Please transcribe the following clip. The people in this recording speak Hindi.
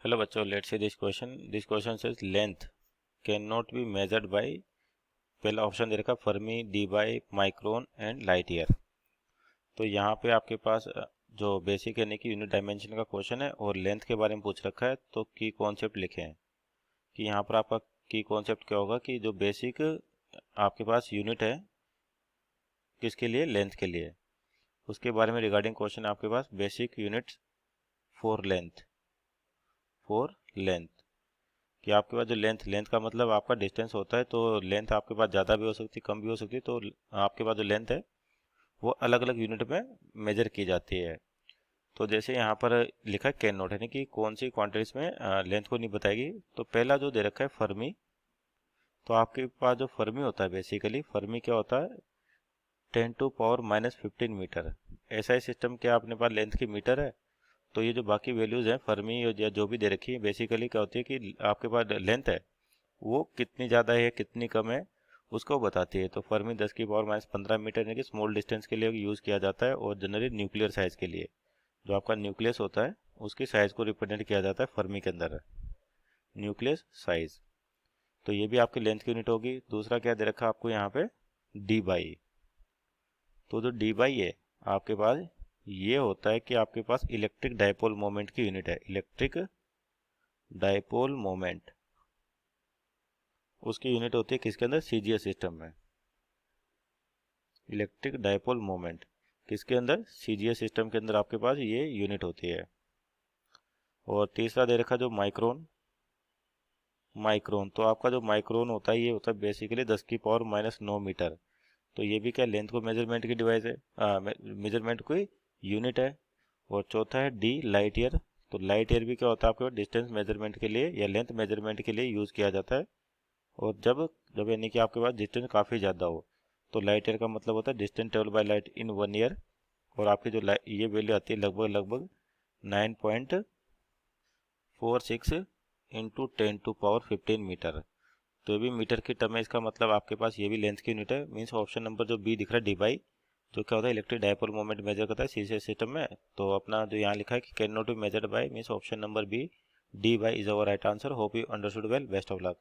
हेलो बच्चों, let's see this question. This question says length can not be measured bye. पहला ऑप्शन दे रखा Fermi, D by, micron and light year. तो यहाँ पे आपके पास जो बेसिक यानी कि यूनिट डायमेंशन का क्वेश्चन है और लेंथ के बारे में पूछ रखा है. तो की कॉन्सेप्ट लिखे हैं कि यहाँ पर आपका की कॉन्सेप्ट क्या होगा कि जो बेसिक आपके पास यूनिट है किसके लिए, लेंथ के लिए, उसके बारे में रिगार्डिंग क्वेश्चन आपके पास basic units for length. For length कि आपके पास जो लेंथ का मतलब आपका डिस्टेंस होता है. तो लेंथ आपके पास ज़्यादा भी हो सकती है, कम भी हो सकती है. तो आपके पास जो लेंथ है वो अलग अलग यूनिट में मेजर की जाती है. तो जैसे यहाँ पर लिखा है कैन नॉट, यानी कि कौन सी क्वांटिटीज में लेंथ को नहीं बताएगी. तो पहला जो दे रखा है फर्मी. तो आपके पास जो फर्मी होता है, बेसिकली फर्मी क्या होता है, 10⁻⁻15 मीटर. ऐसा ही सिस्टम क्या अपने पास लेंथ की मीटर है. तो ये जो बाकी वैल्यूज हैं फर्मी या जो भी दे रखी है, बेसिकली क्या होती है कि आपके पास लेंथ है वो कितनी ज़्यादा है कितनी कम है उसको बताती है. तो फर्मी 10⁻15 मीटर यानी कि स्मॉल डिस्टेंस के लिए यूज़ किया जाता है. और जनरली न्यूक्लियर साइज के लिए, जो आपका न्यूक्लियस होता है उसकी साइज को रिप्रेजेंट किया जाता है फर्मी के अंदर, न्यूक्लियस साइज. तो ये भी आपकी लेंथ की यूनिट होगी. दूसरा क्या दे रखा है आपको यहाँ पे, डी बाई. तो जो डी बाई है आपके पास, ये होता है कि आपके पास इलेक्ट्रिक डायपोल मोमेंट की यूनिट है. इलेक्ट्रिक डायपोल मोमेंट उसकी यूनिट होती है किसके अंदर, सीजीएस सिस्टम में. इलेक्ट्रिक डायपोल मोमेंट किसके अंदर, सीजीएस सिस्टम के अंदर आपके पास ये यूनिट होती है. और तीसरा दे रखा जो माइक्रोन. माइक्रोन तो आपका जो माइक्रोन होता है ये होता है बेसिकली 10⁻⁹ मीटर. तो ये भी क्या लेंथ को मेजरमेंट की डिवाइस है, मेजरमेंट की यूनिट है. और चौथा है डी, लाइट ईयर. तो लाइट ईयर भी क्या होता है आपके पास डिस्टेंस मेजरमेंट के लिए या लेंथ मेजरमेंट के लिए यूज़ किया जाता है. और जब जब यानी कि आपके पास डिस्टेंस काफ़ी ज़्यादा हो, तो लाइट ईयर का मतलब होता है distance travel by light in 1 year. और आपकी जो ये वैल्यू आती है लगभग लगभग 9.46 इंटू 10⁻15 मीटर. तो ये भी मीटर की टर्म है. इसका मतलब आपके पास ये भी लेंथ की यूनिट है. मीन्स ऑप्शन नंबर जो बी दिख रहा है, डी बाई, जो क्या होता है इलेक्ट्रिक डायपोल मोमेंट मेजर करता है सीसीएस सिस्टम में. तो अपना जो यहाँ लिखा है कि can not be measured by, means option number B, D by is our right answer. Hope you understood well. Best of luck.